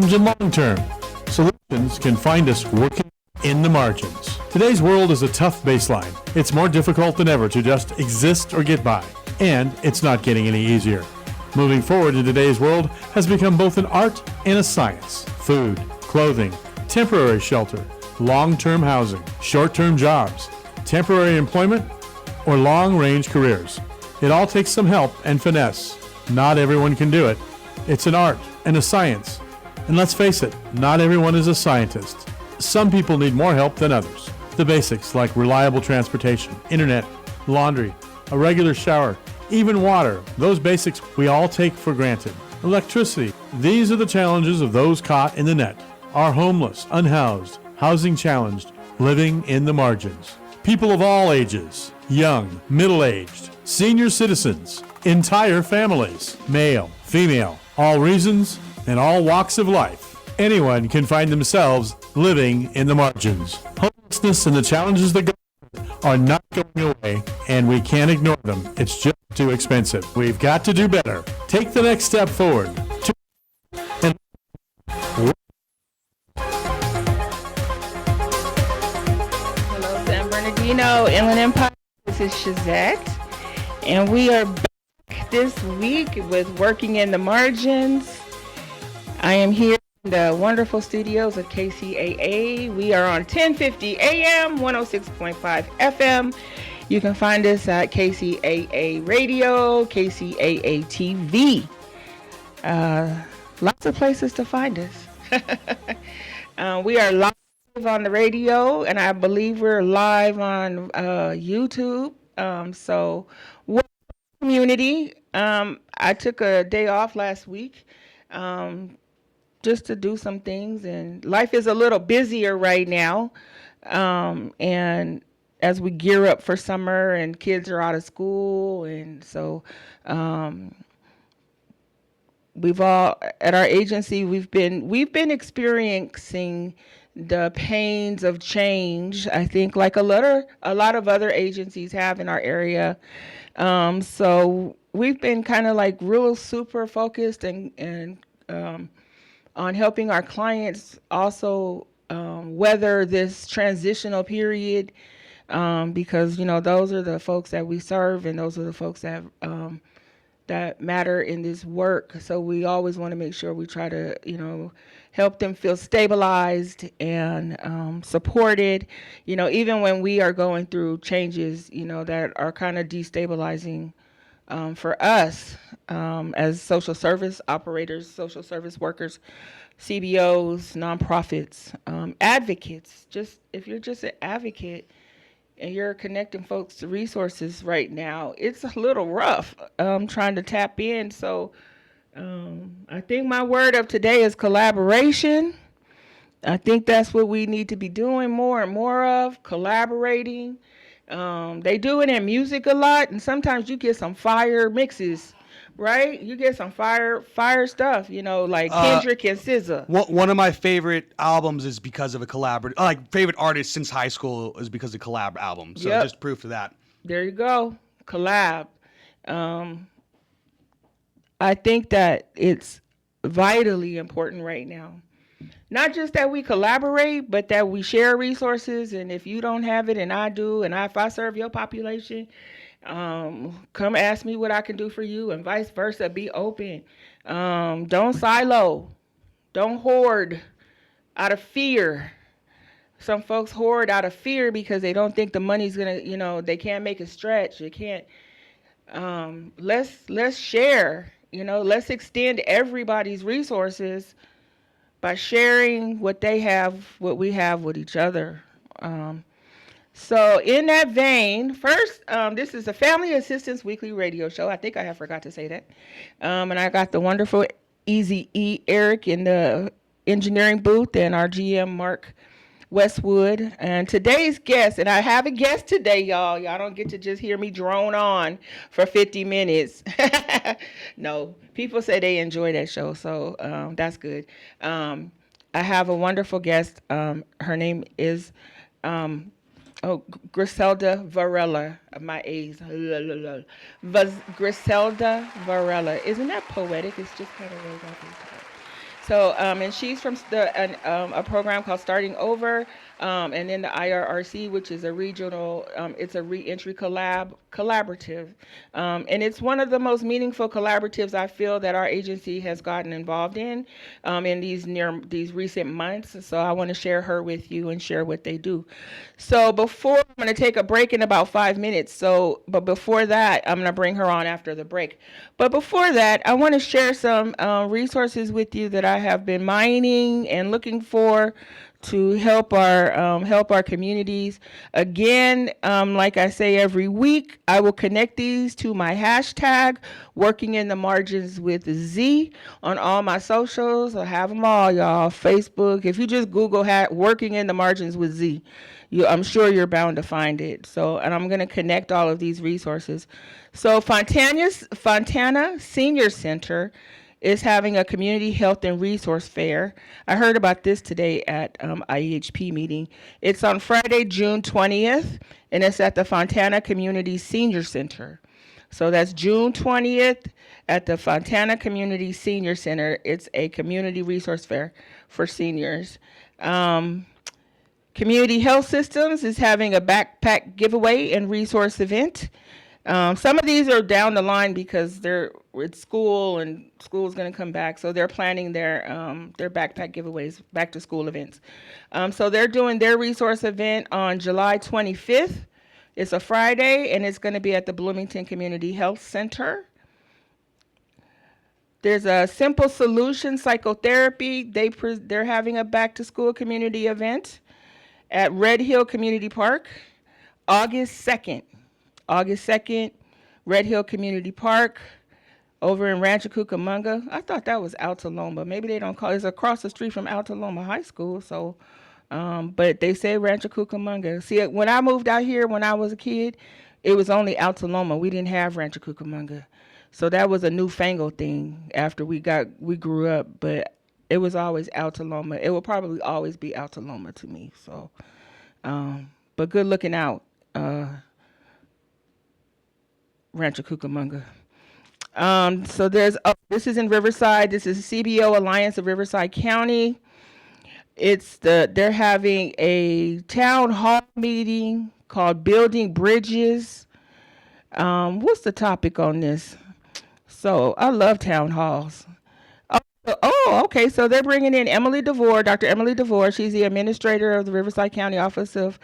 and long-term. Solutions can find us working in the margins. Today's world is a tough baseline. It's more difficult than ever to just exist or get by, and it's not getting any easier. Moving forward in today's world has become both an art and a science. Food, clothing, temporary shelter, long-term housing, short-term jobs, temporary employment, or long-range careers. It all takes some help and finesse. Not everyone can do it. It's an art and a science. And let's face it, not everyone is a scientist. Some people need more help than others. The basics like reliable transportation, internet, laundry, a regular shower, even water, those basics we all take for granted. Electricity, these are the challenges of those caught in the net, are homeless, unhoused, housing challenged, living in the margins. People of all ages, young, middle-aged, senior citizens, entire families, male, female, all reasons and all walks of life. Anyone can find themselves living in the margins. Homelessness and the challenges that go are not going away, and we can't ignore them. It's just too expensive. We've got to do better. Take the next step forward. Hello, San Bernardino, Inland Empire. This is Shazette, and we are back this week with Working in the Margins. I am here in the wonderful studios of KCAA. We are on 1050 AM, 106.5 FM. You can find us at KCAA Radio, KCAA TV. Lots of places to find us. We are live on the radio, and I believe we're live on YouTube. So, welcome, community. I took a day off last week just to do some things, and life is a little busier right now. And as we gear up for summer and kids are out of school, and so we've all at our agency we've been experiencing the pains of change. I think like a lot of other agencies have in our area. So we've been kind of like real super focused and on helping our clients also weather this transitional period, because those are the folks that we serve, and those are the folks that that matter in this work. So we always want to make sure we try to help them feel stabilized and supported, even when we are going through changes that are kind of destabilizing for us as social service operators, social service workers, CBOs, nonprofits, advocates. Just if you're just an advocate and you're connecting folks to resources right now, it's a little rough trying to tap in. So I think my word of today is collaboration. I think that's what we need to be doing more and more of, collaborating. They do it in music a lot, and sometimes you get some fire mixes, right? You get some fire stuff, like Kendrick and SZA. One of my favorite albums is because of a collaborative, like favorite artist since high school is because of collab albums. So just proof of that. There you go, collab. I think that it's vitally important right now. Not just that we collaborate, but that we share resources. And if you don't have it and I do, and if I serve your population, come ask me what I can do for you, and vice versa. Be open. Don't silo. Don't hoard out of fear. Some folks hoard out of fear because they don't think the money's gonna, they can't make it stretch. They can't. Let's share. Let's extend everybody's resources by sharing what they have, what we have with each other. So in that vein, first, this is a Family Assistance Weekly radio show. I think I have forgot to say that. And I got the wonderful Easy E Eric in the engineering booth, and our GM Mark Westwood. And today's guest, and I have a guest today, y'all. Y'all don't get to just hear me drone on for 50 minutes. No, people say they enjoy that show, so that's good. I have a wonderful guest. Her name is Griselda Varela. My A's. Griselda Varela. Isn't that poetic? It's just kind of rolled off the top. So, and she's from a program called Starting Over, and then the IRRC, which is a regional, it's a reentry collaborative, and it's one of the most meaningful collaboratives I feel that our agency has gotten involved in these recent months. So I want to share her with you and share what they do. So I'm going to take a break in about 5 minutes. But before that, I'm going to bring her on after the break. But before that, I want to share some resources with you that I have been mining and looking for to help our communities. Again, like I say every week, I will connect these to my hashtag, Working in the Margins with Z, on all my socials. I have them all, y'all. Facebook. If you just Google Working in the Margins with Z, I'm sure you're bound to find it. So, and I'm going to connect all of these resources. So, Fontana Senior Center is having a community health and resource fair. I heard about this today at IEHP meeting. It's on Friday, June 20th, and it's at the Fontana Community Senior Center. So that's June 20th at the Fontana Community Senior Center. It's a community resource fair for seniors. Community Health Systems is having a backpack giveaway and resource event. Some of these are down the line because it's school and school's going to come back, so they're planning their backpack giveaways, back to school events. So they're doing their resource event on July 25th. It's a Friday, and it's going to be at the Bloomington Community Health Center. There's a Simple Solution Psychotherapy. They're having a back to school community event at Red Hill Community Park, August 2nd. August 2nd, Red Hill Community Park over in Rancho Cucamonga. I thought that was Altaloma. Maybe they don't call it. It's across the street from Altaloma High School. So, but they say Rancho Cucamonga. See, when I moved out here when I was a kid, it was only Altaloma. We didn't have Rancho Cucamonga. So that was a newfangled thing after we grew up. But it was always Altaloma. It will probably always be Altaloma to me. So, but good looking out. Rancho Cucamonga. So this is in Riverside. This is CBO Alliance of Riverside County. They're having a town hall meeting called Building Bridges. What's the topic on this? So I love town halls. Oh, okay. So they're bringing in Dr. Emily DeVore. She's the administrator of the Riverside County Office of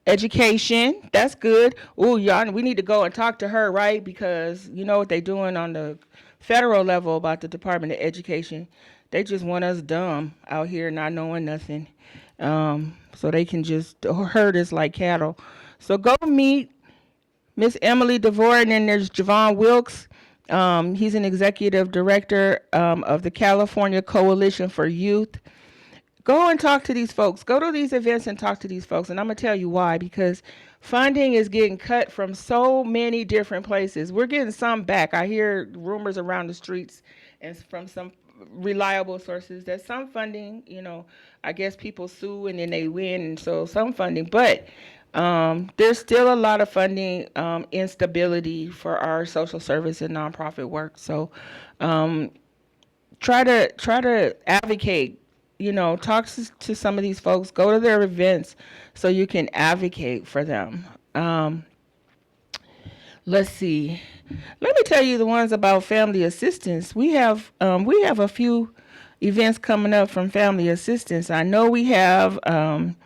Education. That's good. Oh, y'all, we need to go and talk to her, right? Because you know what they're doing on the federal level about the Department of Education. They just want us dumb out here not knowing nothing. So they can just herd us like cattle. So go meet Miss Emily DeVore, and then there's Javon Wilkes. He's an executive director of the California Coalition for Youth. Go and talk to these folks. Go to these events and talk to these folks. And I'm going to tell you why, because funding is getting cut from so many different places. We're getting some back. I hear rumors around the streets and from some reliable sources that some funding, I guess people sue and then they win. And so some funding, but there's still a lot of funding instability for our social service and nonprofit work. So try to advocate, talk to some of these folks, go to their events so you can advocate for them. Let's see. Let me tell you the ones about family assistance. We have a few events coming up from family assistance. I know we have an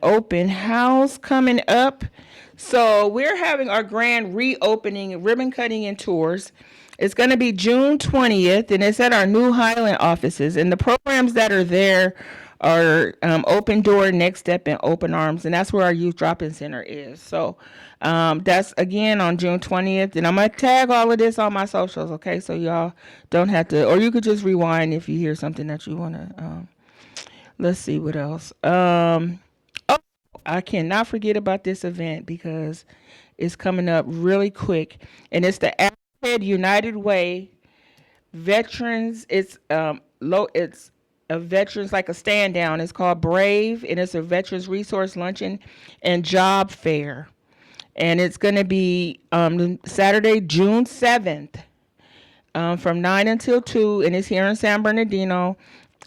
open house coming up. So we're having our grand reopening, ribbon cutting and tours. It's going to be June 20th, and it's at our new Highland offices. And the programs that are there are Open Door, Next Step, and Open Arms, and that's where our youth drop-in center is. So that's, again, on June 20th. And I'm going to tag all of this on my socials, okay? So y'all don't have to, or you could just rewind if you hear something that you want to. Let's see what else. I cannot forget about this event because it's coming up really quick, and it's the Arrowhead United Way Veterans. It's It's a veterans, like a stand down. It's called Brave, and it's a veterans resource luncheon and job fair, and it's going to be Saturday, June 7th. from 9 until 2, and it's here in San Bernardino.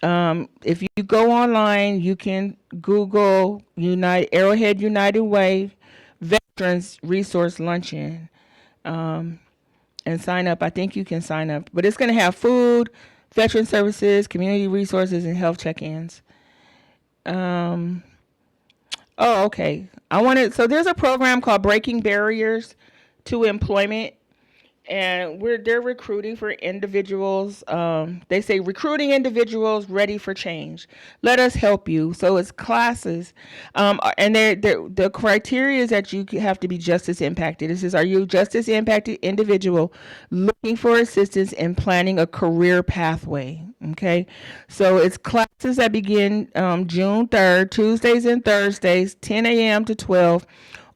If you go online, you can Google Arrowhead United Way Veterans Resource Luncheon, and sign up. I think you can sign up, but it's going to have food, veteran services, community resources, and health check-ins. Okay. So there's a program called Breaking Barriers to Employment, and they're recruiting for individuals. They say recruiting individuals ready for change. Let us help you. So it's classes, and the criteria is that you have to be justice impacted. It says, are you a justice impacted individual looking for assistance in planning a career pathway? Okay, so it's classes that begin June 3rd, Tuesdays and Thursdays, 10 a.m. to 12,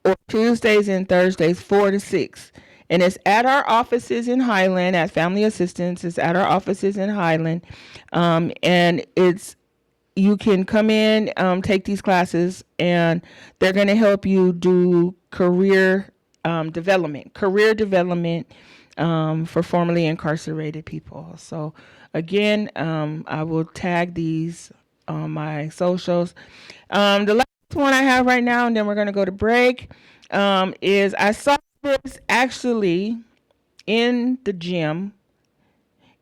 or Tuesdays and Thursdays, 4 to 6. And it's at our offices in Highland, at Family Assistance. It's at our offices in Highland. And you can come in, take these classes, and they're going to help you do career development for formerly incarcerated people. So again, I will tag these on my socials. The last one I have right now, and then we're going to go to break, is I saw this actually in the gym,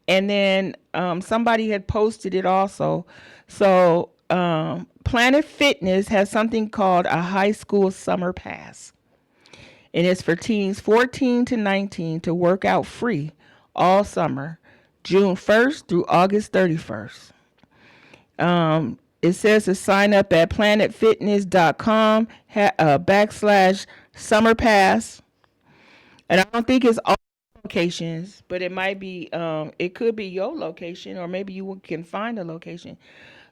and then somebody had posted it also. So Planet Fitness has something called a high school summer pass, and it's for teens 14 to 19 to work out free all summer, June 1st through August 31st. It says to sign up at planetfitness.com /summer pass. And I don't think it's all locations, but it might be, it could be your location, or maybe you can find a location.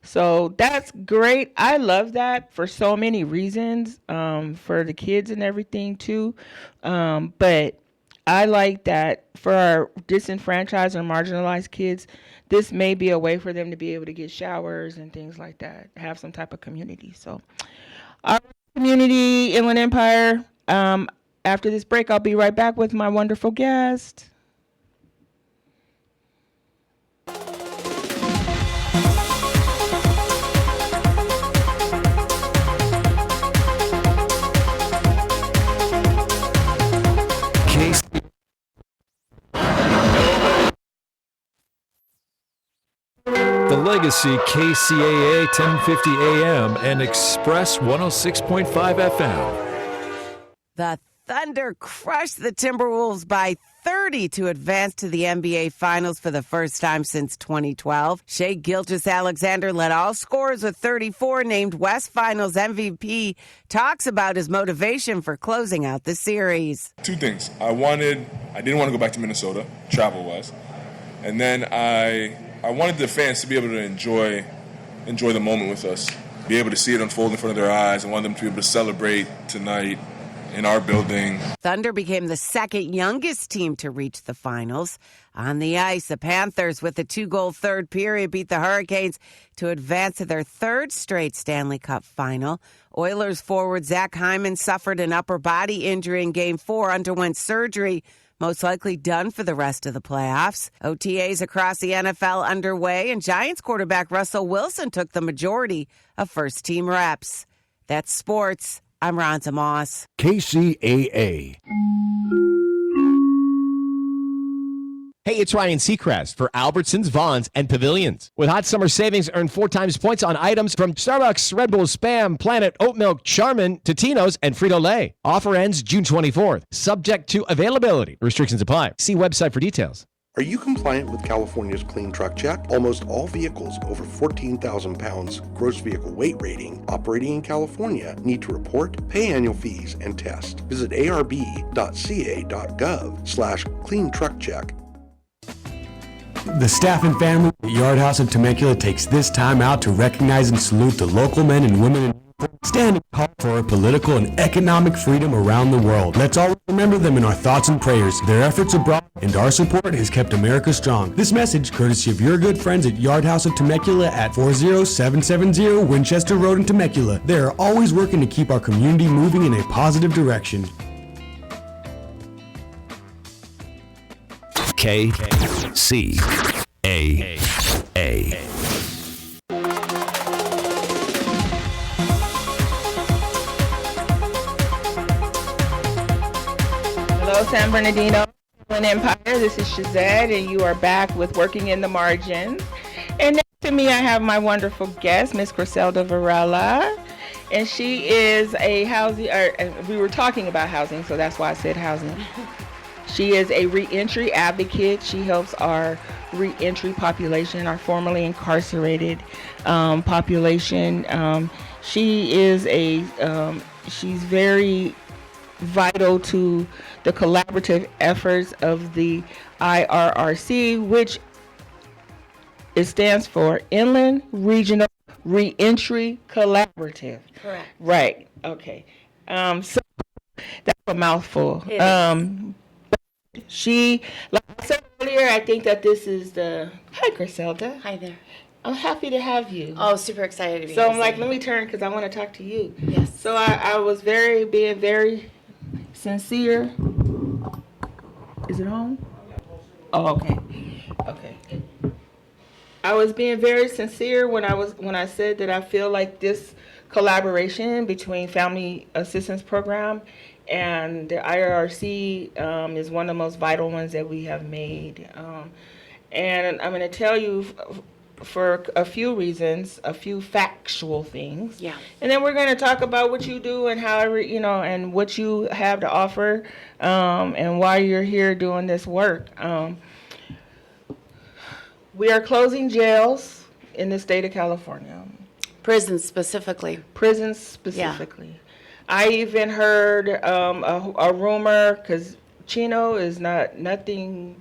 So that's great. I love that for so many reasons, for the kids and everything too. But I like that for our disenfranchised or marginalized kids, this may be a way for them to be able to get showers and things like that, have some type of community. So our community, Inland Empire, after this break, I'll be right back with my wonderful guest. The Legacy KCAA 1050 AM and Express 106.5 FM. The Thunder crushed the Timberwolves by 30 to advance to the NBA Finals for the first time since 2012. Shai Gilgeous-Alexander led all scorers with 34, named West Finals MVP, talks about his motivation for closing out the series. Two things. I didn't want to go back to Minnesota, travel-wise. And then I wanted the fans to be able to enjoy the moment with us, be able to see it unfold in front of their eyes. I want them to be able to celebrate tonight in our building. Thunder became the second youngest team to reach the finals. On the ice, the Panthers, with a 2-goal third period, beat the Hurricanes to advance to their third straight Stanley Cup final. Oilers forward Zach Hyman suffered an upper body injury in Game 4, underwent surgery, most likely done for the rest of the playoffs. OTAs across the NFL underway, and Giants quarterback Russell Wilson took the majority of first-team reps. That's sports. I'm Ronza Moss. KCAA. Hey, it's Ryan Seacrest for Albertsons, Vons, and Pavilions. With hot summer savings, earn 4 times points on items from Starbucks, Red Bull, Spam, Planet, Oat Milk, Charmin, Totino's, and Frito-Lay. Offer ends June 24th. Subject to availability. Restrictions apply. See website for details. Are you compliant with California's Clean Truck Check? Almost all vehicles over 14,000 pounds gross vehicle weight rating operating in California need to report, pay annual fees, and test. Visit arb.ca.gov/cleantruckcheck. The staff and family at Yard House in Temecula takes this time out to recognize and salute the local men and women in standing tall for our political and economic freedom around the world. Let's all remember them in our thoughts and prayers. Their efforts abroad and our support has kept America strong. This message, courtesy of your good friends at Yard House of Temecula at 40770 Winchester Road in Temecula. They are always working to keep our community moving in a positive direction. KCAA Hello, San Bernardino Empire. This is Shazette, and you are back with Working in the Margins. And next to me, I have my wonderful guest, Miss Griselda Varela. And she is a housing, we were talking about housing, so that's why I said housing. She is a reentry advocate. She helps our reentry population, our formerly incarcerated population. She is she's very vital to the collaborative efforts of the IRRC, which it stands for Inland Regional Reentry Collaborative. Correct. Right. Okay. So that's a mouthful. She, like I said earlier, I think that this is hi, Griselda. Hi there. I'm happy to have you. Oh, super excited to be So here. I'm like, let me turn because I want to talk to you. Yes. So I was being very sincere. Is it on? Oh, okay. Okay. I was being very sincere when I said that I feel like this collaboration between Family Assistance Program and the IRRC is one of the most vital ones that we have made. And I'm going to tell you for a few reasons, a few factual things. Yeah. And then we're going to talk about what you do and how, and what you have to offer, and why you're here doing this work. We are closing jails in the state of California. Prisons specifically. Prisons specifically. I even heard a rumor, because Chino is nothing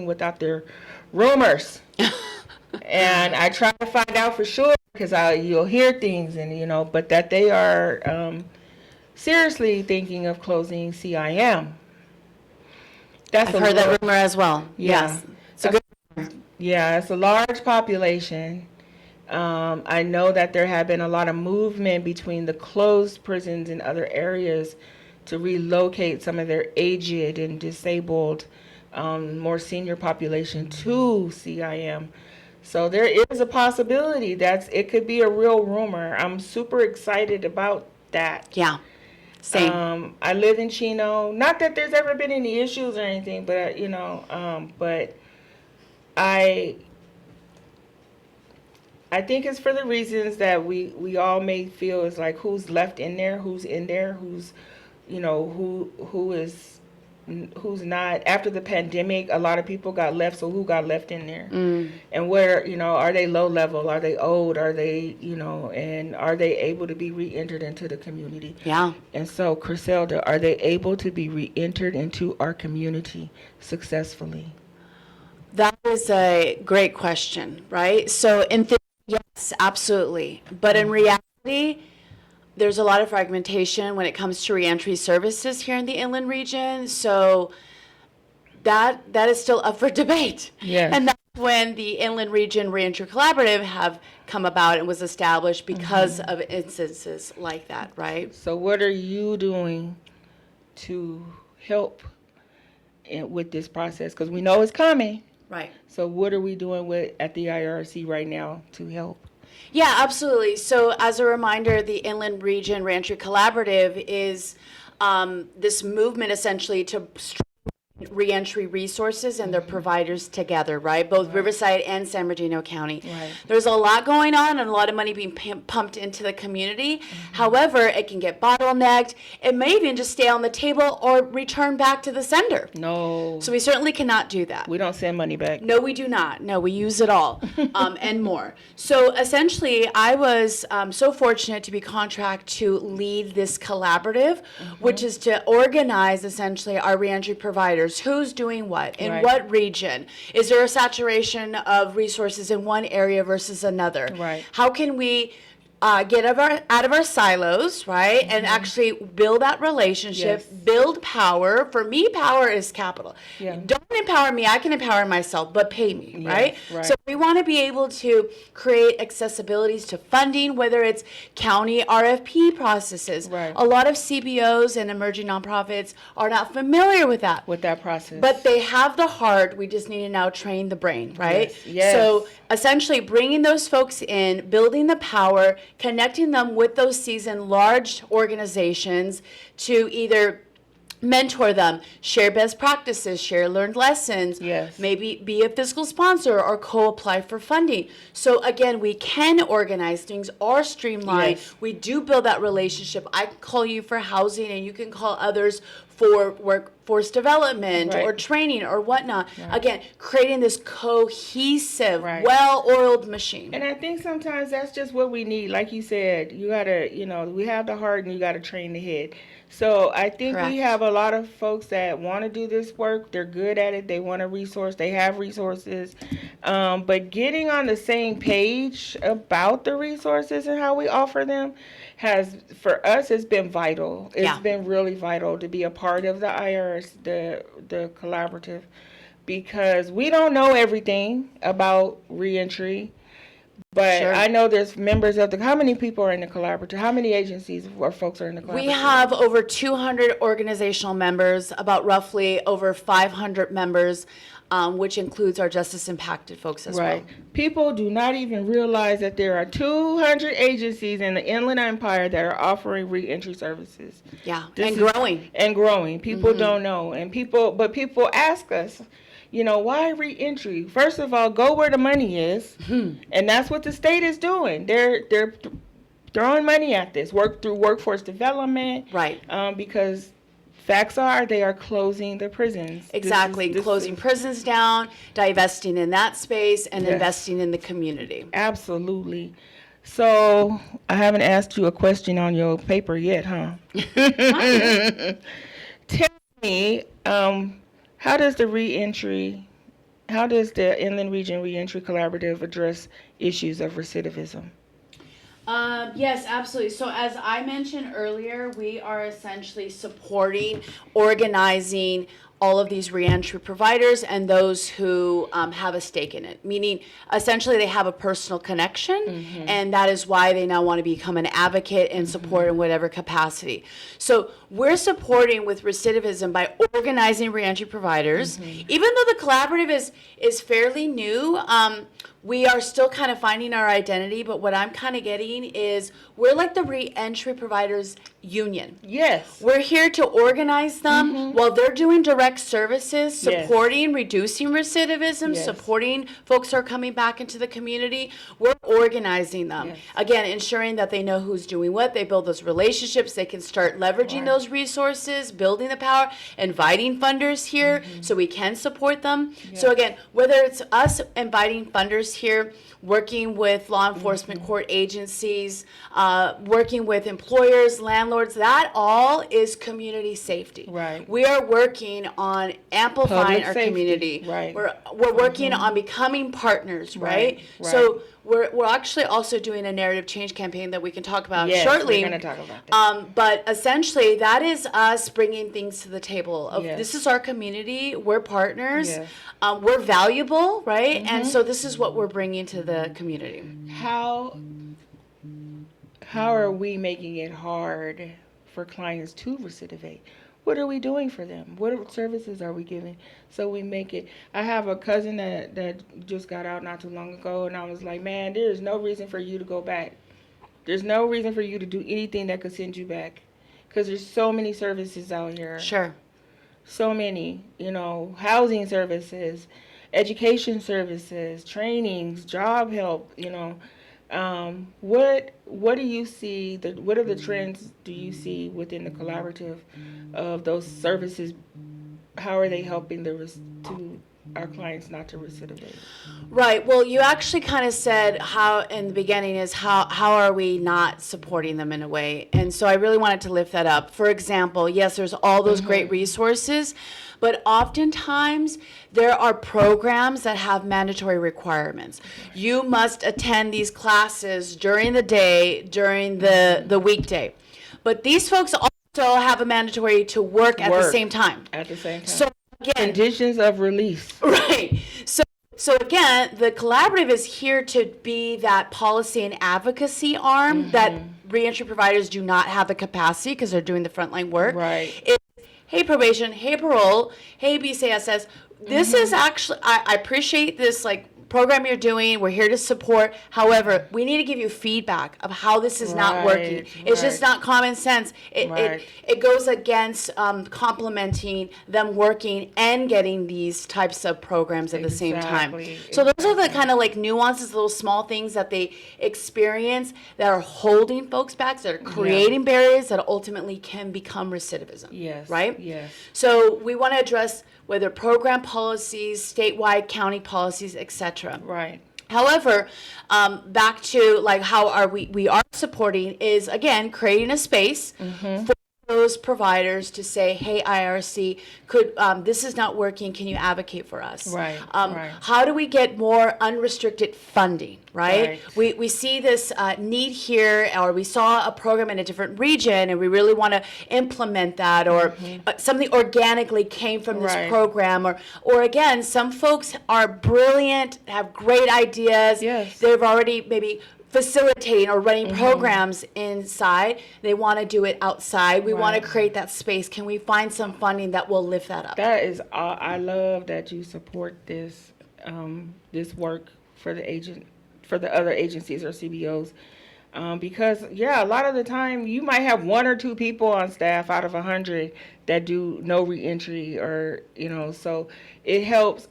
without their rumors. And I try to find out for sure, because you'll hear things, and but that they are seriously thinking of closing CIM. I've heard that rumor as well. Yeah. Yes. It's a good. Yeah, it's a large population. I know that there have been a lot of movement between the closed prisons in other areas to relocate some of their aged and disabled, more senior population to CIM. So there is a possibility it could be a real rumor. I'm super excited about that. Yeah. Same. I live in Chino. Not that there's ever been any issues or anything, but but I think it's for the reasons that we all may feel is like who's left in there, who's in there, who's who's not. After the pandemic, a lot of people got left, so who got left in there? And where, are they low level? Are they old? Are they, and are they able to be re-entered into the community? Yeah. And so, Griselda, are they able to be re-entered into our community successfully? That is a great question, right? So in theory, yes, absolutely. But in reality, there's a lot of fragmentation when it comes to reentry services here in the inland region. So that is still up for debate. Yes. And that's when the Inland Region Reentry Collaborative have come about and was established because of instances like that, right? So what are you doing to help with this process? Because we know it's coming. Right. So what are we doing at the IRC right now to help? Yeah, absolutely. So as a reminder, the Inland Region Reentry Collaborative is this movement essentially to reentry resources and their providers together, right? Both Riverside and San Bernardino County. Right. There's a lot going on and a lot of money being pumped into the community. However, it can get bottlenecked. It may even just stay on the table or return back to the sender. No. So we certainly cannot do that. We don't send money back. No, we do not. No, we use it all and more. So essentially, I was so fortunate to be contracted to lead this collaborative, which is to organize essentially our reentry providers. Who's doing what? In Right. what region? Is there a saturation of resources in one area versus another? Right. How can we get out of our silos, right? And actually build that relationship, Yes. build power. For me, power is capital. Yeah. Don't empower me, I can empower myself, but pay me, right? right. So we want to be able to create accessibilities to funding, whether it's county RFP processes. Right. A lot of CBOs and emerging nonprofits are not familiar with that. With that process. But they have the heart. We just need to now train the brain, right? Yes, yes. So essentially bringing those folks in, building the power, connecting them with those seasoned large organizations to either mentor them, share best practices, share learned lessons, Yes. maybe be a fiscal sponsor or co-apply for funding. So again, we can organize, things are streamlined. Yes. We do build that relationship. I can call you for housing and you can call others for workforce development Right. or training or whatnot. Again, creating this cohesive, Right. well-oiled machine. And I think sometimes that's just what we need. Like you said, you gotta, we have the heart and you gotta train the head. So I think Correct. we have a lot of folks that want to do this work. They're good at it. They want a resource. They have resources. But getting on the same page about the resources and how we offer them for us, has been vital. It's Yeah. been really vital to be a part of the IRS, the collaborative, because we don't know everything about reentry. But Sure. I know there's members of how many people are in the collaborative? How many agencies or folks are in the collaborative? We have over 200 organizational members, about roughly over 500 members, which includes our justice impacted folks as Right. well. People do not even realize that there are 200 agencies in the Inland Empire that are offering reentry services. Yeah, This and is- growing. And growing. People don't know. But people ask us, why reentry? First of all, go where the money is. And that's what the state is doing. They're throwing money at this, through workforce development. Right. Because facts are they are closing the prisons. Exactly, closing prisons down, divesting in that space, and Yes. investing in the community. Absolutely. So I haven't asked you a question on your paper yet, huh? Tell me, how does the Inland Region Reentry Collaborative address issues of recidivism? Yes, absolutely. So as I mentioned earlier, we are essentially supporting, organizing all of these reentry providers and those who have a stake in it, meaning essentially they have a personal connection, and that is why they now want to become an advocate and support in whatever capacity. So we're supporting with recidivism by organizing reentry providers. Even though the collaborative is fairly new, we are still kind of finding our identity, but what I'm kind of getting is we're like the reentry providers union. Yes. We're here to organize them while they're doing direct services, Yes. supporting, reducing recidivism, Yes. supporting folks who are coming back into the community. We're organizing them. Yes. Again, ensuring that they know who's doing what, they build those relationships, they can start leveraging those resources, building the power, inviting funders here so we can support them. So again, whether it's us inviting funders here, working with law enforcement court agencies, working with employers, landlords, that all is community safety. Right. We are working on amplifying Public our safety, community. right. We're working on becoming partners, right? Right. So we're actually also doing a narrative change campaign that we can talk about Yes, shortly. we're going to talk about that. But essentially, that is us bringing things to the table. Yes. This is our community. We're partners. Yes. We're valuable, right? And so this is what we're bringing to the community. How are we making it hard for clients to recidivate? What are we doing for them? What services are we giving so we make it? I have a cousin that just got out not too long ago, and I was like, man, there is no reason for you to go back. There's no reason for you to do anything that could send you back, because there's so many services out here. Sure. So many, housing services, education services, trainings, job help, what do you see, what are the trends do you see within the collaborative of those services? How are they helping to our clients not to recidivate. Right. Well, you actually kind of said how in the beginning is how are we not supporting them in a way? And so I really wanted to lift that up. For example, yes, there's all those great resources, but oftentimes there are programs that have mandatory requirements. You must attend these classes during the day, during the weekday. But these folks also have a mandatory to work at the same time. At the same time. So again, conditions of release. right. So again, the collaborative is here to be that policy and advocacy arm that reentry providers do not have the capacity because they're doing the frontline work. Right. It's, hey probation, hey parole, hey BCSS. This is actually, I appreciate this like program you're doing. We're here to support. However, we need to give you feedback of how this is not working. It's just not common sense. It goes against complementing them working and getting these types of programs at the same time. So those are the kind of like nuances, little small things that they experience that are holding folks back, that are creating barriers that ultimately can become recidivism. Yes. Right? Yes. So we want to address whether program policies, statewide, county policies, etc. Right. However, back to like how are we are supporting is again creating a space for those providers to say, hey, IRC, could this is not working, can you advocate for us? Right, How do we get more unrestricted funding, right? We see this need here, or we saw a program in a different region and we really want to implement that, or something organically came from this program, or again, some folks are brilliant, have great ideas, they've already maybe facilitating or running programs inside. They want to do it outside. We want to create that space. Can we find some funding that will lift that up? That is, I love that you support this this work for the other agencies or CBOs, because a lot of the time you might have one or two people on staff out of 100 that do no reentry, or so it helps.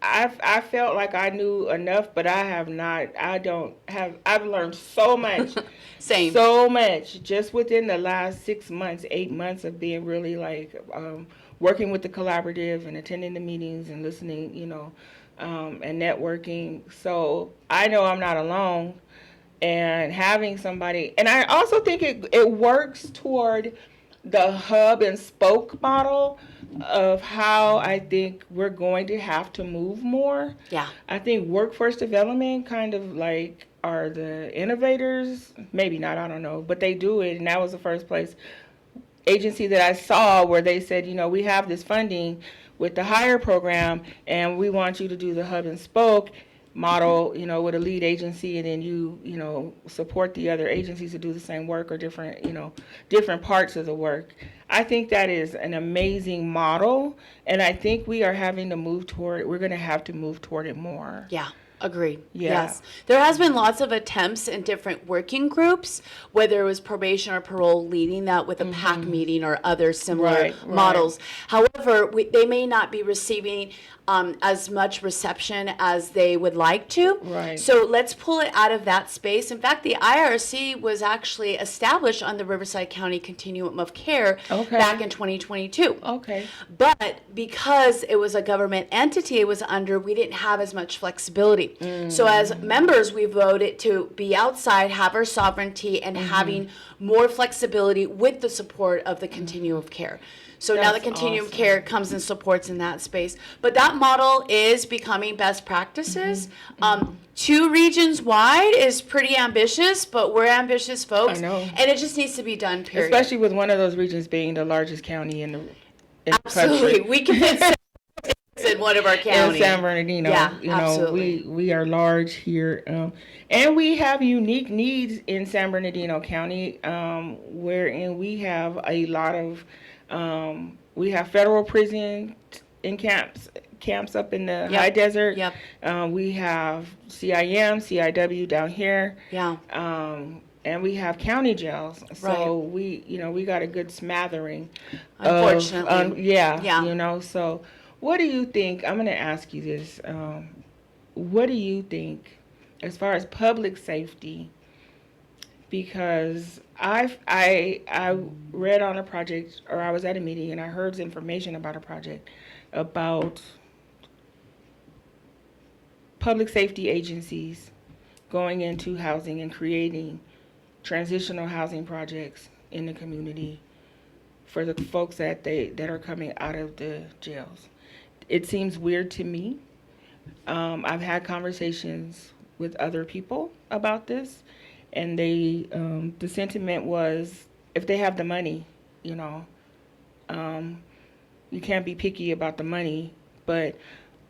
I felt like I knew enough, but I have not. I've learned so much. Same. So much just within the last 6 months, 8 months of being really like working with the collaborative and attending the meetings and listening, and networking. So I know I'm not alone, and having somebody, and I also think it works toward the hub and spoke model of how I think we're going to have to move more. Yeah. I think workforce development kind of like are the innovators, maybe not, I don't know, but they do it, and that was the first agency that I saw where they said, we have this funding with the HIRE program, and we want you to do the hub and spoke model, with a lead agency, and then you support the other agencies to do the same work or different parts of the work. I think that is an amazing model, and I think we're going to have to move toward it more. Yeah. Agreed. Yeah. Yes. There has been lots of attempts in different working groups, whether it was probation or parole leading that with a PAC meeting or other similar models. However, they may not be receiving as much reception as they would like to. Right. So let's pull it out of that space. In fact, the IRC was actually established on the Riverside County Continuum of Care back in 2022. Okay. But because it was a government entity it was under, we didn't have as much flexibility. So as members, we voted to be outside, have our sovereignty, and having more flexibility with the support of the Continuum of Care. So now the Continuum of Care comes and supports in that space. But that model is becoming best practices. 2 regions wide is pretty ambitious, but we're ambitious folks. I know. And it just needs to be done, period. Especially with one of those regions being the largest county in the Absolutely. country. We can fit in one of our counties. In San Bernardino. Yeah, absolutely. We are large here. And we have unique needs in San Bernardino County, wherein we have a lot of, we have federal prison in camps up in the high desert. Yep. We have CIM, CIW down here. Yeah. And we have county jails. So we got a good smattering. Unfortunately. Yeah. So what do you think? I'm going to ask you this. What do you think as far as public safety? Because I read on a project, or I was at a meeting and I heard information about a project about public safety agencies going into housing and creating transitional housing projects in the community for the folks that are coming out of the jails. It seems weird to me. I've had conversations with other people about this, and the sentiment was, if they have the money, you can't be picky about the money. But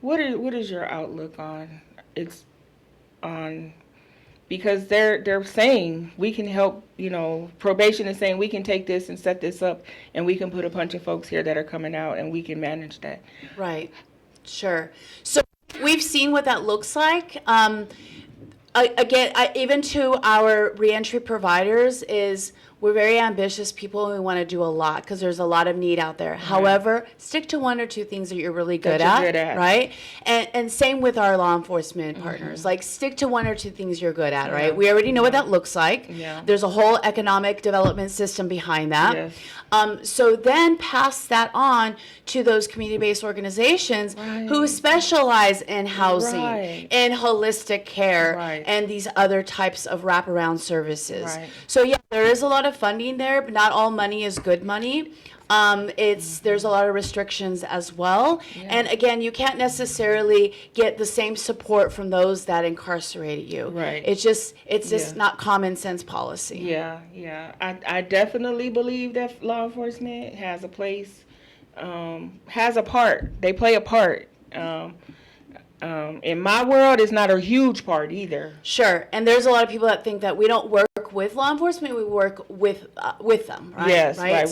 what is your outlook on because they're saying we can help, probation is saying we can take this and set this up and we can put a bunch of folks here that are coming out and we can manage that. Right. Sure. So we've seen what that looks like. Even to our reentry providers is we're very ambitious people and we want to do a lot because there's a lot of need out there. However, stick to one or two things that you're really good at, right? And same with our law enforcement partners. Like stick to one or two things you're good at, right? We already know what that looks like. Yeah. There's a whole economic development system behind that. Yes. So then pass that on to those community-based organizations who specialize in housing, in holistic care, and these other types of wraparound services. Right. So yeah, there is a lot of funding there, but not all money is good money. There's a lot of restrictions as well. And again, you can't necessarily get the same support from those that incarcerated you. Right. It's just not common sense policy. Yeah. I definitely believe that law enforcement has a place, has a part. They play a part. In my world, it's not a huge part either. Sure, and there's a lot of people that think that we don't work with law enforcement; we work with them, right? Yes, right. right.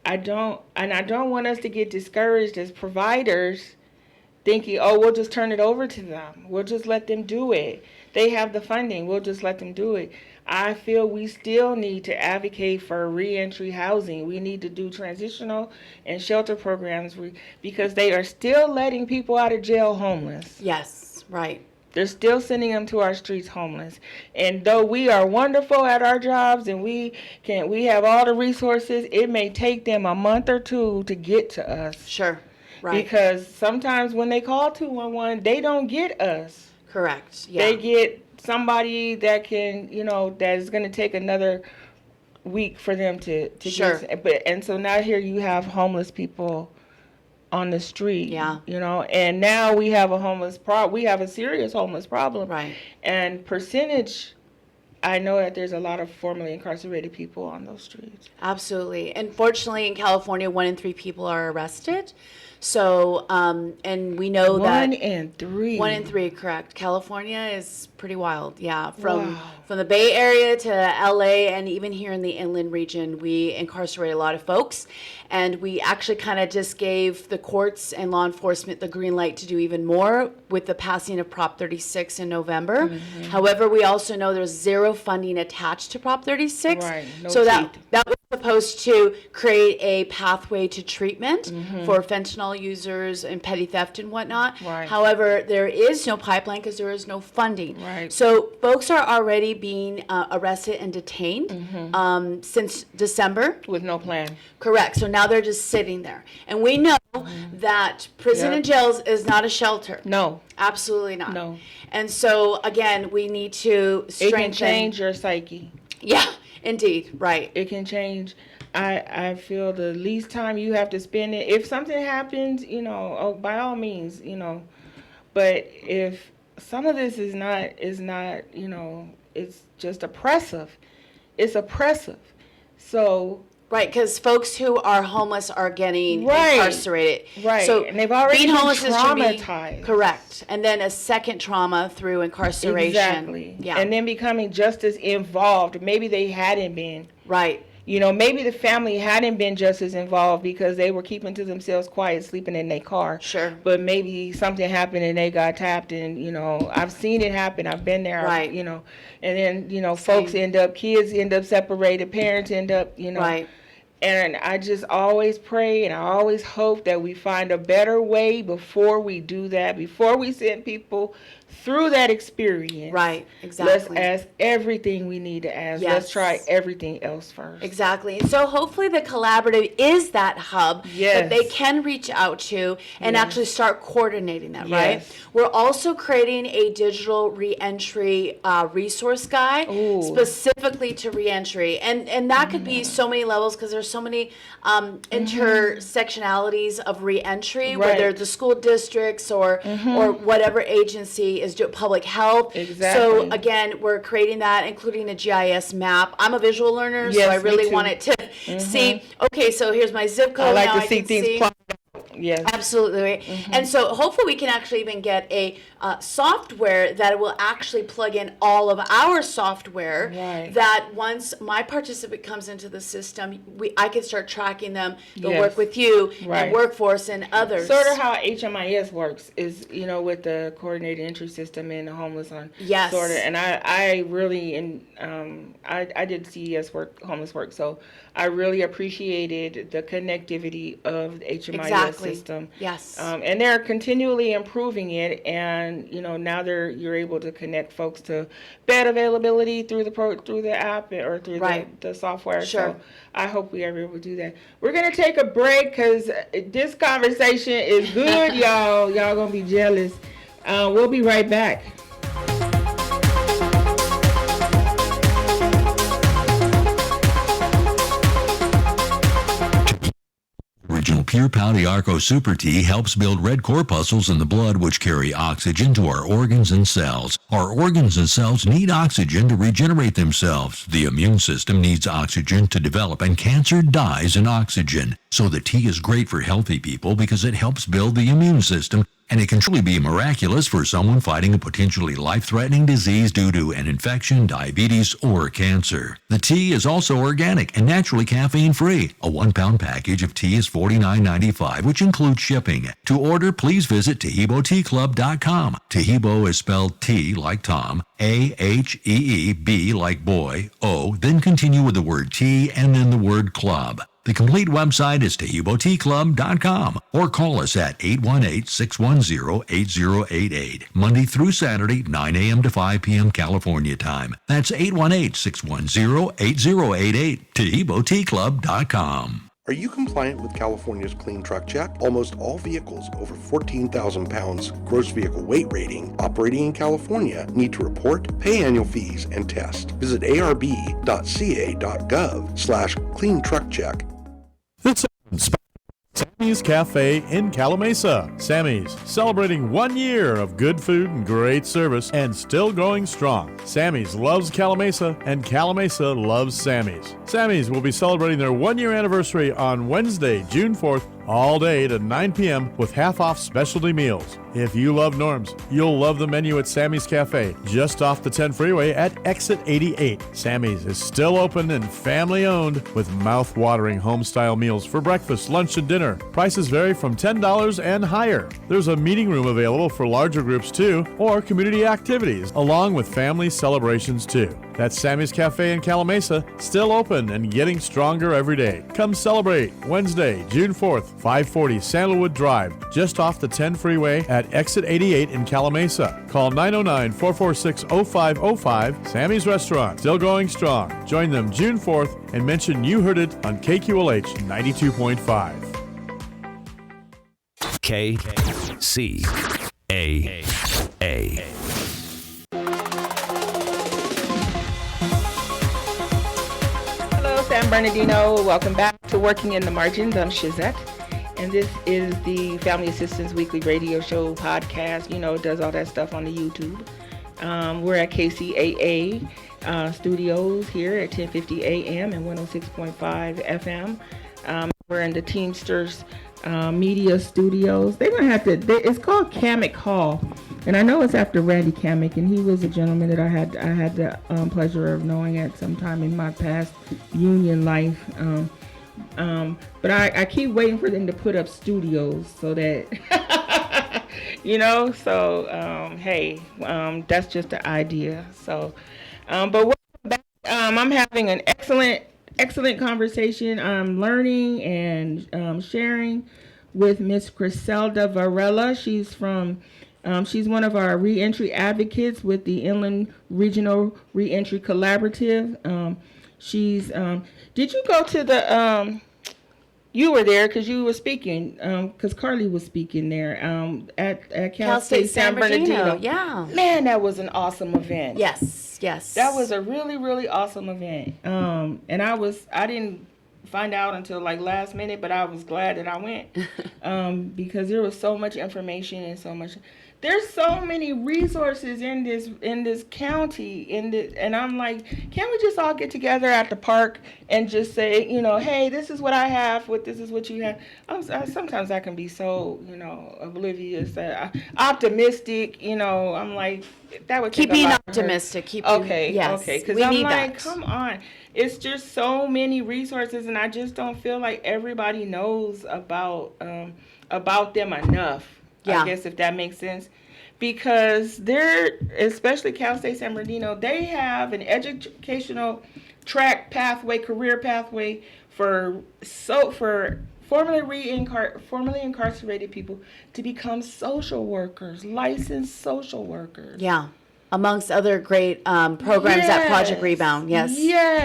I don't want us to get discouraged as providers, thinking, "Oh, we'll just turn it over to them. We'll just let them do it. They have the funding. We'll just let them do it." I feel we still need to advocate for reentry housing. We need to do transitional and shelter programs because they are still letting people out of jail homeless. Yes, right. They're still sending them to our streets homeless. And though we are wonderful at our jobs and we have all the resources, it may take them a month or two to get to us. Sure, right. Because sometimes when they call 211, they don't get us. Correct, yeah. They get somebody that can, that is going to take another week for them to sure. And so now here you have homeless people on the street. Yeah. And now we have we have a serious homeless problem. Right. And percentage, I know that there's a lot of formerly incarcerated people on those streets. Absolutely. Unfortunately, in California, 1 in 3 people are arrested. So, and we know that 1 in 3. 1 in 3, correct. California is pretty wild. Yeah. From the Bay Area to LA and even here in the inland region, we incarcerate a lot of folks. And we actually kind of just gave the courts and law enforcement the green light to do even more with the passing of Prop 36 in November. Mm-hmm. However, we also know there's zero funding attached to Prop 36. Right. No so teeth. that was supposed to create a pathway to treatment for fentanyl users and petty theft and whatnot. Right. However, there is no pipeline because there is no funding. Right. So folks are already being arrested and detained since December. With no plan. Correct. So now they're just sitting there. And we know that prison and jails is not a shelter. No. Absolutely not. No. And so, again, we need to strengthen. It can change your psyche. Yeah, indeed. Right. It can change. I feel the least time you have to spend it. If something happens, by all means, But if some of this is not, it's just oppressive. It's oppressive. So. Right, because folks who are homeless are getting incarcerated. Right, so and they've already being been homeless traumatized. Correct, and then a second trauma through incarceration. Exactly. Yeah. And then becoming just as involved. Maybe they hadn't been. Right. Maybe the family hadn't been just as involved because they were keeping to themselves quiet, sleeping in their car. Sure. But maybe something happened and they got tapped and, I've seen it happen. I've been there. Right. And then, folks kids end up separated, parents end up, Right. And I just always pray and I always hope that we find a better way before we do that, before we send people through that experience. Right, exactly. Let's ask everything we need to ask. Yes. Let's try everything else first. Exactly. And so hopefully the collaborative is that hub that they can reach out to and actually start coordinating that, right? We're also creating a digital reentry resource guide specifically to reentry. And that could be so many levels because there's so many intersectionalities of reentry, whether the school districts or whatever agency is doing public health. Exactly. So again, we're creating that, including a GIS map. I'm a visual learner, so I really want it to see, okay, so here's my zip code. I like now to see things plotted out. Yes. Absolutely. And so hopefully we can actually even get a software that will actually plug in all of our software that once my participant comes into the system, I can start tracking them. They'll work with you and workforce and others. Sort of how HMIS works is, with the coordinated entry system and the homeless on. Yes. Sort of. And I really, I did CES work, homeless work, so I really appreciated the connectivity of the HMIS system. Yes. And they're continually improving it, and now you're able to connect folks to bed availability through the app or through the software. Sure. So I hope we are able to do that. We're gonna take a break because this conversation is good, y'all. Y'all gonna be jealous. We'll be right back. Original Pure Pouty Arco Super Tea helps build red corpuscles in the blood which carry oxygen to our organs and cells. Our organs and cells need oxygen to regenerate themselves. The immune system needs oxygen to develop, and cancer dies in oxygen. So the tea is great for healthy people because it helps build the immune system, and it can truly be miraculous for someone fighting a potentially life-threatening disease due to an infection, diabetes, or cancer. The tea is also organic and naturally caffeine-free. A 1-pound package of tea is $49.95, which includes shipping. To order, please visit TaheeboTeaClub.com. Taheebo is spelled T like Tom, A-H-E-E-B like boy, O, then continue with the word tea and then the word club. The complete website is TaheeboTeaClub.com, or call us at 818-610-8088, Monday through Saturday, 9 a.m. to 5 p.m. California time. That's 818-610-8088, TaheeboTeaClub.com. Are you compliant with California's Clean Truck Check? Almost all vehicles over 14,000 pounds gross vehicle weight rating operating in California need to report, pay annual fees, and test. Visit arb.ca.gov/cleantruckcheck. Sammy's Cafe in Calamasa. Sammy's, celebrating 1 year of good food and great service and still going strong. Sammy's loves Calamasa and Calamasa loves Sammy's. Sammy's will be celebrating their 1-year anniversary on Wednesday, June 4th, all day to 9 p.m. with half-off specialty meals. If you love Norm's, you'll love the menu at Sammy's Cafe, just off the 10 freeway at Exit 88. Sammy's is still open and family-owned with mouth-watering home-style meals for breakfast, lunch, and dinner. Prices vary from $10 and higher. There's a meeting room available for larger groups too, or community activities, along with family celebrations too. That's Sammy's Cafe in Calamasa, still open and getting stronger every day. Come celebrate Wednesday, June 4th, 540 Sandalwood Drive, just off the 10 freeway at Exit 88 in Calamasa. Call 909-446-0505. Sammy's Restaurant, still going strong. Join them June 4th and mention you heard it on KQLH 92.5. KCAA. Hello, San Bernardino. Welcome back to Working in the Margins. I'm Shizette, and this is the Family Assistance Weekly Radio Show podcast. It does all that stuff on the YouTube. We're at KCAA studios here at 1050 AM and 106.5 FM. We're in the Teamsters Media Studios. They're gonna have to. It's called Kamek Hall, and I know it's after Randy Kamek, and he was a gentleman that I had the pleasure of knowing at some time in my past union life. But I keep waiting for them to put up studios so that hey, that's just the idea. So, but welcome back. I'm having an excellent excellent conversation. I'm learning and sharing with Miss Griselda Varela. She's from, she's one of our reentry advocates with the Inland Regional Reentry Collaborative. Did you go to the, you were there because you were speaking, because Carly was speaking there at Cal State San Bernardino. Yeah. Man, that was an awesome event. Yes. That was a really, really awesome event. And I didn't find out until like last minute, but I was glad that I went because there was so much information and so much. There's so many resources in this county, and I'm like, can't we just all get together at the park and just say, hey, this is what I have, this is what you have. Sometimes I can be so, oblivious, optimistic, I'm like, that would take keep being a lot optimistic. Okay, yes, because I'm like, come on. It's just so many resources, and I just don't feel like everybody knows about them enough. Yeah. I guess if that makes sense. Because especially Cal State San Bernardino, they have an educational career pathway for formerly incarcerated people to become social workers, licensed social workers. Yeah. Amongst other great programs at Project Rebound. Yes.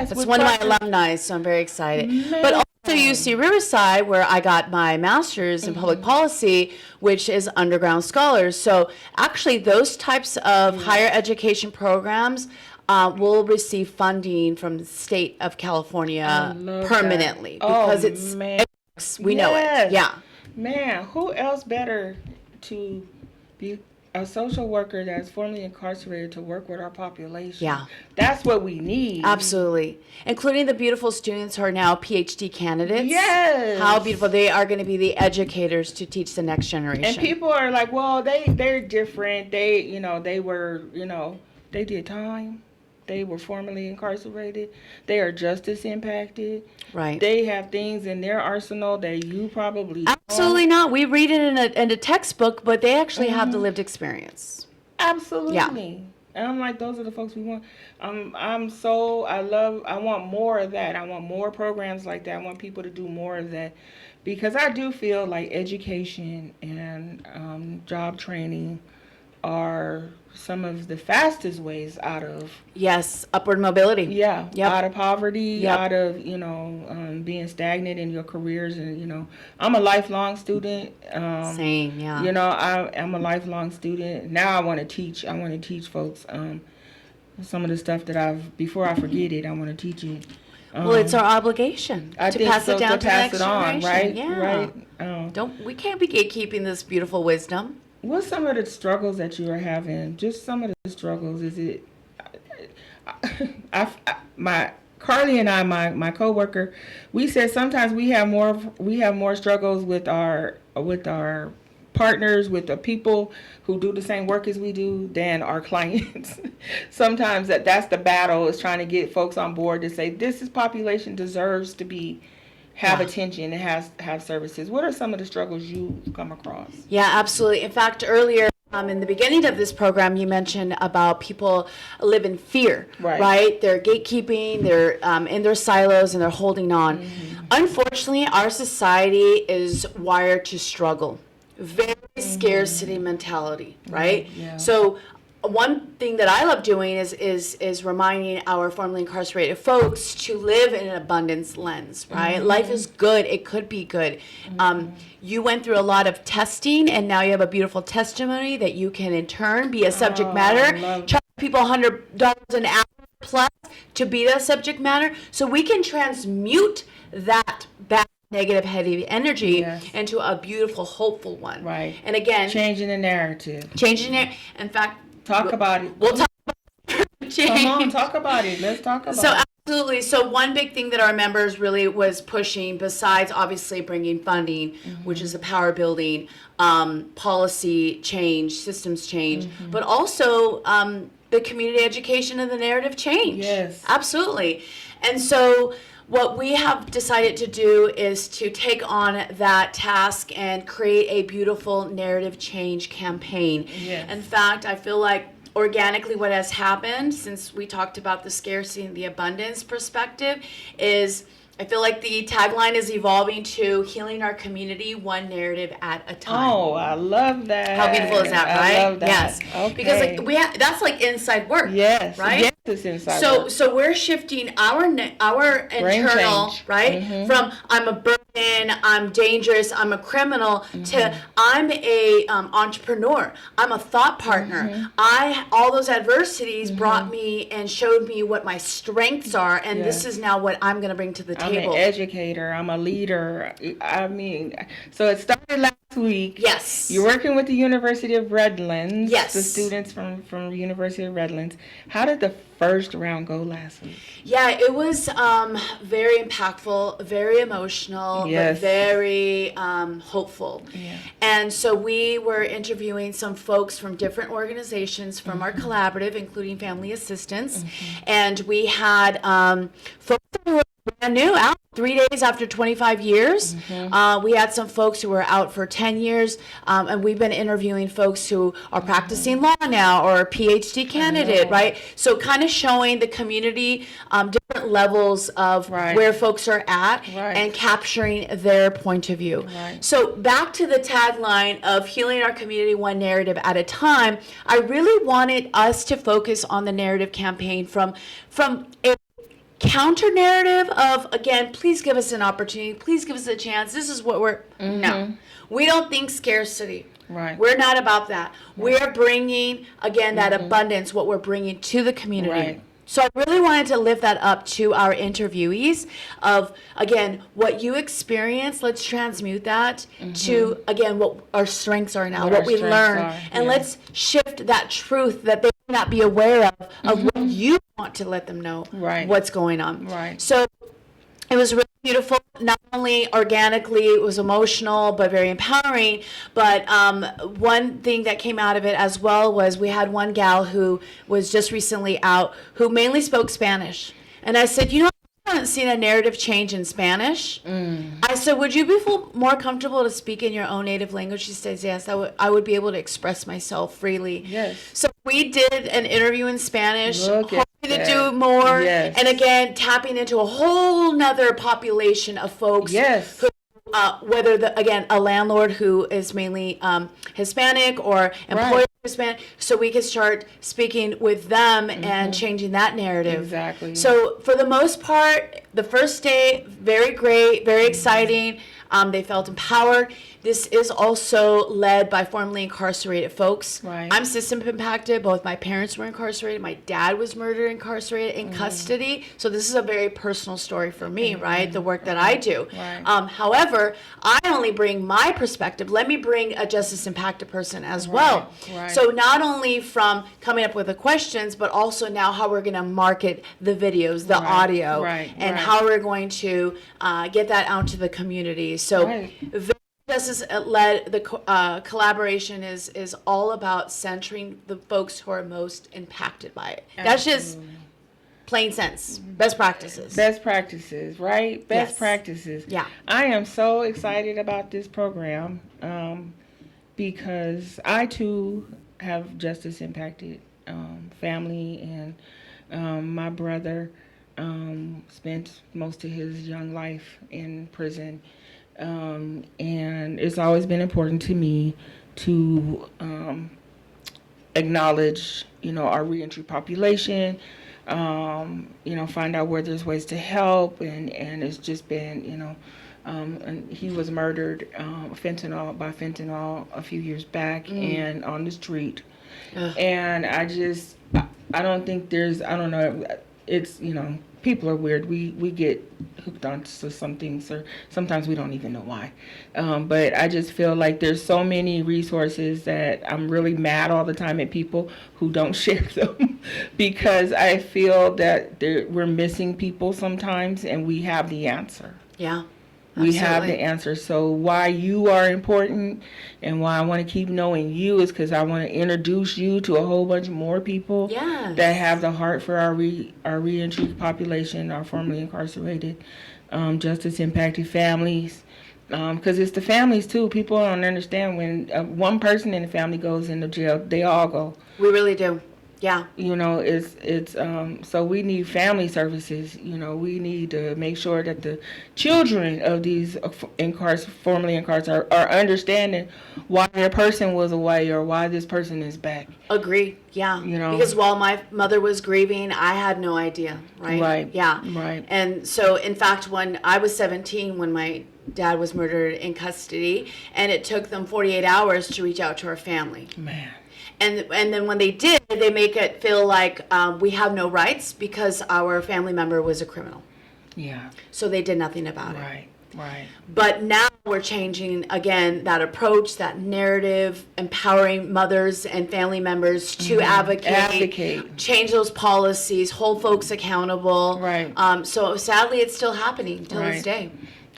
That's one of my alumni, so I'm very excited. But also UC Riverside, where I got my master's in public policy, which is underground scholars. So actually those types of higher education programs will receive funding from the state of California permanently because we know it. Yeah. Man, who else better to be a social worker that's formerly incarcerated to work with our population? Yeah. That's what we need. Absolutely. Including the beautiful students who are now PhD candidates. Yes. How beautiful. They are going to be the educators to teach the next generation. And people are like, well, they're different. They did time. They were formerly incarcerated. They are justice impacted. Right. They have things in their arsenal that you probably Absolutely not. We read it in a textbook, but they actually have the lived experience. Absolutely. Yeah. And I'm like, those are the folks we want. I want more of that. I want more programs like that. I want people to do more of that. Because I do feel like education and job training are some of the fastest ways out of upward mobility. Out of poverty, out of being stagnant in your careers. And I'm a lifelong student. Same. I'm a lifelong student. Now I want to teach folks some of the stuff that before I forget it, I want to teach it. Well, it's our obligation to pass it down to the next generation. Right? Yeah. Right. We can't be gatekeeping this beautiful wisdom. What's some of the struggles that you are having? Just some of the struggles. Is it? Carly and I, my coworker, we said sometimes we have more struggles with our partners, with the people who do the same work as we do, than our clients. Sometimes that's the battle, is trying to get folks on board to say this population deserves to have attention and have services. What are some of the struggles you come across? Yeah, absolutely. In fact, earlier in the beginning of this program, you mentioned about people live in fear, right? They're gatekeeping, they're in their silos, and they're holding on. Mm-hmm. Unfortunately, our society is wired to struggle. Very scarcity mentality, right? Yeah. So one thing that I love doing is reminding our formerly incarcerated folks to live in an abundance lens, right? Mm-hmm. Life is good. It could be good. Mm-hmm. You went through a lot of testing, and now you have a beautiful testimony that you can in turn be a subject matter. Charge people $100 an hour plus to be that subject matter, so we can transmute that bad, negative, heavy energy into a beautiful, hopeful one. Right. And again, changing the narrative. In fact, talk about it. We'll talk about it. Come on, talk about it. Let's talk about it. Absolutely. So one big thing that our members really was pushing, besides obviously bringing funding, which is the power building, policy change, systems change, but also the community education and the narrative change. Yes. Absolutely. And so what we have decided to do is to take on that task and create a beautiful narrative change campaign. Yes. In fact, I feel like organically what has happened since we talked about the scarcity and the abundance perspective is I feel like the tagline is evolving to healing our community one narrative at a time. Oh, I love that. How beautiful is that, right? I love that. Yes. Okay. Because like that's like inside work. Yes. Right? Yes, it's inside so work. so we're shifting our internal, change. right? From I'm a burden, I'm dangerous, I'm a criminal to I'm a entrepreneur. I'm a thought partner. All those adversities brought me and showed me what my strengths are, and this is now what I'm going to bring to the I'm table. an educator. I'm a leader. I mean, so it started last week. Yes. You're working with the University of Redlands. Yes. The students from the University of Redlands. How did the first round go last week? Yeah, it was very impactful, very emotional, Yes. but very hopeful. Yeah. And so we were interviewing some folks from different organizations from our collaborative, including Family Assistance. And we had folks who were brand new, out 3 days after 25 years. We had some folks who were out for 10 years, and we've been interviewing folks who are practicing law now or a PhD candidate, right? So kind of showing the community different levels of where folks are at and capturing their point of view. So back to the tagline of healing our community one narrative at a time, I really wanted us to focus on the narrative campaign from a counter narrative of, again, please give us an opportunity, please give us a chance, this is what we're no, we don't think scarcity, we're not about that. We're bringing, again, that abundance, what we're bringing to the community. So I really wanted to lift that up to our interviewees of, again, what you experience, let's transmute that to, again, what our strengths are now, what we learn, and let's shift that truth that they may not be aware of what you want to let them know what's going on. So it was really beautiful. Not only organically, it was emotional, but very empowering. But one thing that came out of it as well was we had one gal who was just recently out who mainly spoke Spanish. And I said, you know, I haven't seen a narrative change in Spanish. I said, would you feel more comfortable to speak in your own native language? She says, yes, I would be able to express myself freely. Yes. So we did an interview in Spanish. Look To do more, Yes. and again tapping into a whole nother population of folks. Yes. Who, whether a landlord who is mainly Hispanic or employer Hispanic, so we could start speaking with them and changing that narrative. Exactly. So for the most part, the first day, very great, very exciting. They felt empowered. This is also led by formerly incarcerated folks. I'm system impacted. Both my parents were incarcerated. My dad was murdered, incarcerated in custody. So this is a very personal story for me, right? The work that I do. However, I only bring my perspective. Let me bring a justice impacted person as well. So not only from coming up with the questions, but also now how we're going to market the videos, the audio, and how we're going to get that out to the community. So justice-led, the collaboration is all about centering the folks who are most impacted by it. That's just plain sense. Best practices. Best practices, right? Best Yes. practices. Yeah. I am so excited about this program because I too have justice impacted family, and my brother spent most of his young life in prison. And it's always been important to me to acknowledge, our reentry population, find out where there's ways to help, and it's just been, and he was murdered by fentanyl a few years back and on the street. And I don't think I don't know, it's, people are weird. We get hooked onto some things, or sometimes we don't even know why. But I just feel like there's so many resources that I'm really mad all the time at people who don't share them because I feel that we're missing people sometimes, and we have the answer. Yeah. We have the answer. So why you are important and why I want to keep knowing you is because I want to introduce you to a whole bunch more people that have the heart for our reentry population, our formerly incarcerated, justice impacted families. Because it's the families too. People don't understand when one person in the family goes into jail, they all go. We really do. Yeah. You know, it's so we need family services. You know, we need to make sure that the children of these formerly incarcerated are understanding why their person was away or why this person is back. Agreed. Yeah. You know, because while my mother was grieving, I had no idea. Right. Right. Yeah. Right. And so, in fact, when I was 17, when my dad was murdered in custody, and it took them 48 hours to reach out to our family. Man. And then when they did, they make it feel like we have no rights because our family member was a criminal. Yeah. So they did nothing about it. Right. Right. But now we're changing, again, that approach, that narrative, empowering mothers and family members to advocate, change those policies, hold folks accountable. Right. So sadly, it's still happening till this day.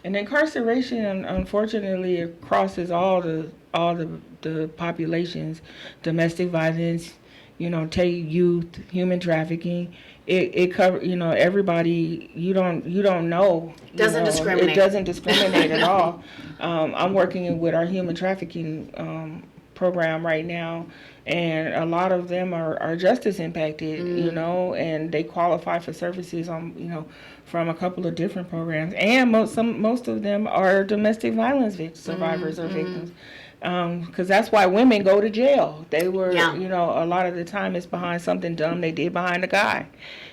And incarceration, unfortunately, it crosses all the populations, domestic violence, you know, youth, human trafficking. It covers, you know, everybody. You don't know. Doesn't discriminate. It doesn't discriminate at all. I'm working with our human trafficking program right now, and a lot of them are justice impacted, you know, and they qualify for services you know, from a couple of different programs, and most of them are domestic violence survivors or victims. Because that's why women go to jail. They were, you know, a lot of the time it's behind something dumb they did behind a guy,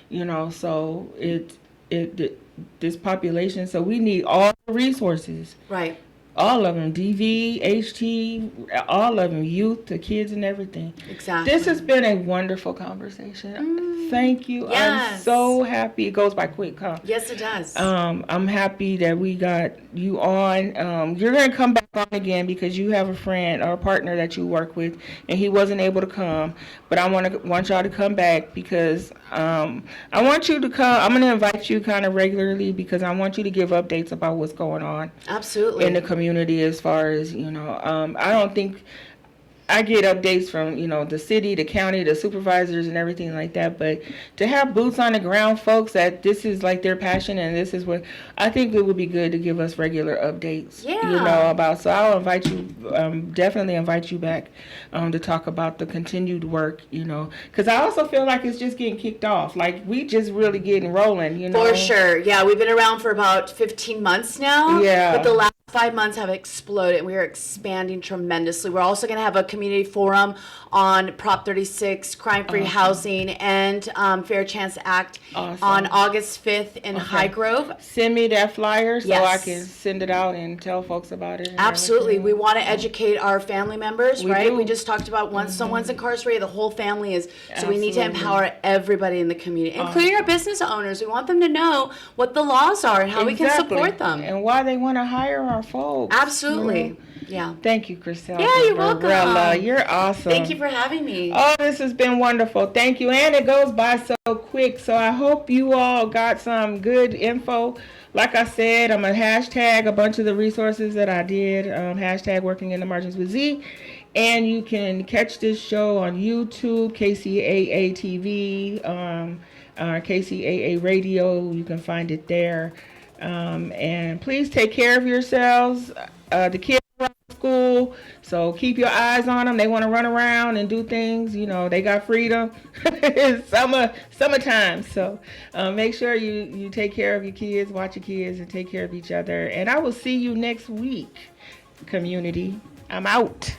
you know. So this population. So we need all the resources. Right. All of them, DV, HT, all of them, youth, the kids and everything. Exactly. This has been a wonderful conversation. Thank you. Yes. I'm so happy. It goes by quick, huh? Yes, it does. I'm happy that we got you on. You're going to come back on again because you have a friend or a partner that you work with, and he wasn't able to come. But I want y'all to come back because I want you to come. I'm going to invite you kind of regularly because I want you to give updates about what's going on. Absolutely. In the community as far as, you know, I don't think I get updates from, you know, the city, the county, the supervisors and everything like that. But to have boots on the ground folks that this is like their passion and this is what I think it would be good to give us regular updates, you know, about. So I'll invite you, definitely invite you back to talk about the continued work, you know, because I also feel like it's just getting kicked off. Like we just really getting rolling, you know. For sure. Yeah. We've been around for about 15 months now. Yeah. But the last 5 months have exploded and we are expanding tremendously. We're also going to have a community forum on Prop 36, crime-free housing, and Fair Chance Act on August 5th in High Grove. Send me that flyer so I can send it out and tell folks about it. Absolutely. We want to educate our family members, right? do. We just talked about once someone's incarcerated, the whole family is. So we need to empower everybody in the community, including our business owners. We want them to know what the laws are and how we can support them. And why they want to hire our folks. Absolutely. You know? Yeah. Thank you, Christelle. Yeah, you're welcome. You're awesome. Thank you for having me. Oh, this has been wonderful. Thank you. And it goes by so quick. So I hope you all got some good info. Like I said, I'm going to hashtag a bunch of the resources that I did. Hashtag Working in the Margins with Z. And you can catch this show on YouTube, KCAA TV, KCAA Radio. You can find it there. And please take care of yourselves. The kids are out of school, so keep your eyes on them. They want to run around and do things. You know, they got freedom. It's summertime. So make sure you take care of your kids, watch your kids, and take care of each other. And I will see you next week, community. I'm out.